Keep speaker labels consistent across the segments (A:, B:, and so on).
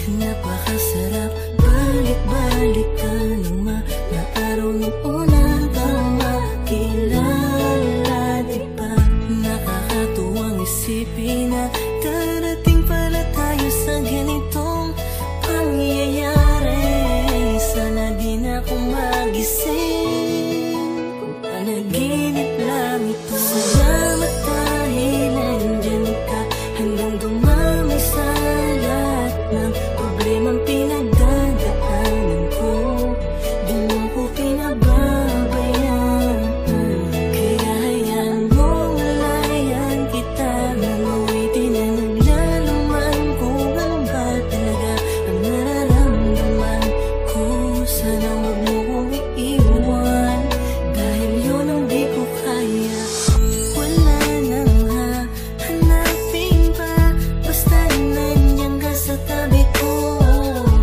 A: Napakasarap balik-balikan ng mga araw ng una kang makilala. Di ba nakakatuwang isipin na darating pala tayo sa ganitong pangyayari. Sana di na ako magising kung panaginip lang ito. Salamat dahil nandyan ka hanggang dumami sa lahat ng problemang pinagdadaanan ko. Di mo ko pinababayaan, kaya hayaan mo malayan kita. Nanguwitin na naglalaman kung ano ba talaga ang nararamdaman ko. Sana huwag mo kong iiwan, dahil yun ang di ko kaya. Wala nang hahanapin pa, basta nandiyan ka sa tabi ko.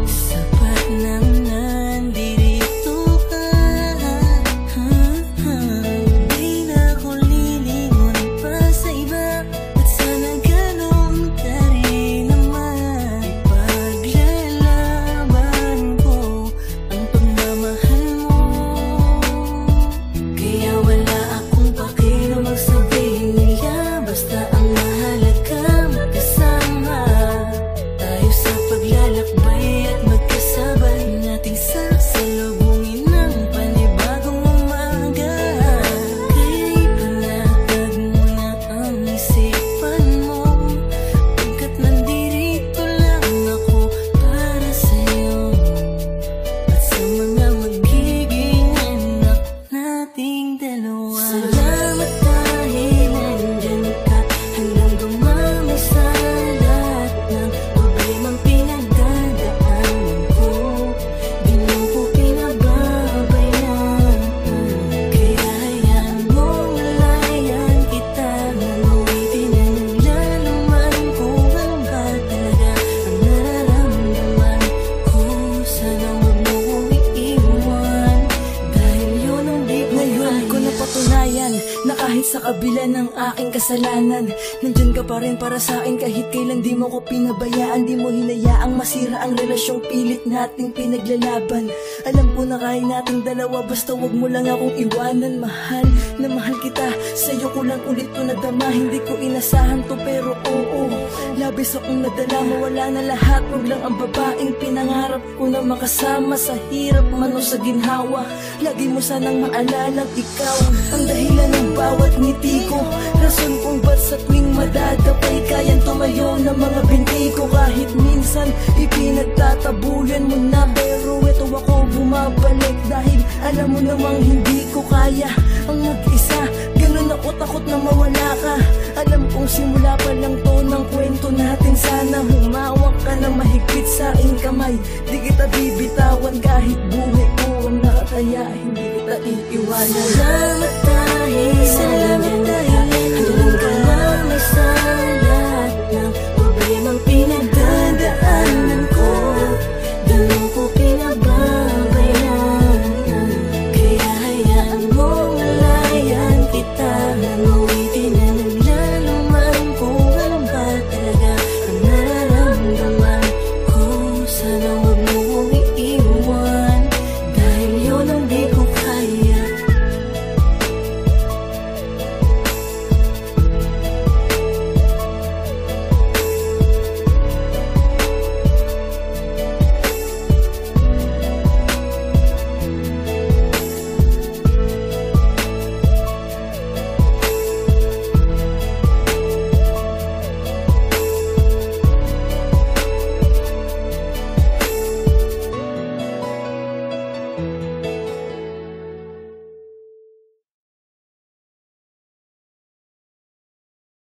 A: Sapat nang nandito ka. Di na ako lilingon pa sa iba, at sana ganun ka rin naman. Ipaglalaban ko ang pagmamahal mo, kaya wala akong pakialam magsabihin nila. Basta ang mahalaga magkasama tayo sa paglalakbay at magkasabay nating sasalubungin ng panibagong umaga. Kaya ipanatag mo na ang isipan mo, pagkat nandirito lang ako para sa'yo at sa mga magiging anak nating dalawa. Salamat dahil nandyan ka hanggang dumami sa lahat ng problemang pinagdadaanan ko. Di mo ko pinababayaan, kaya hayaan mo malayan kita. Nanguwitin na naglalaman kung ano ba talaga ang nararamdaman ko. Sana huwag mo kong iiwan, dahil yun ang di ko
B: Ngayon ko
A: kaya.
B: napatunayan na kahit sa kabila ng aking kasalanan, nandyan ka pa rin para sa akin. Kahit kailan di mo ko pinabayaan, di mo hinayaang masira ang relasyong pilit nating pinaglalaban. Alam ko na kaya nating dalawa, basta wag mo lang akong iwanan. Mahal na mahal kita, sa'yo ko lang ulit to nadama. Hindi ko inasahan to pero oo, labis akong nadala. Mawala na lahat, wag lang ang babaeng pinangarap ko na makasama sa hirap man o sa ginhawa. Lagi mo sanang maalalang ikaw ang dahilan ng bawat ngiti ko, rason kung ba't sa tuwing madadapay kayang tumayo ng mga binti ko. Kahit minsan ipinagtatabuyan mo na, pero ito ako bumabalik dahil alam mo namang hindi ko kaya ang mag-isa. Ganun ako takot na mawala ka. Alam kong simula pa lang to ng kwento natin. Sana humawak ka na mahigpit sa aking kamay. Di kita bibitawan kahit buhay ko ang nakataya, hindi kita iiwanan.
A: Salamat dahil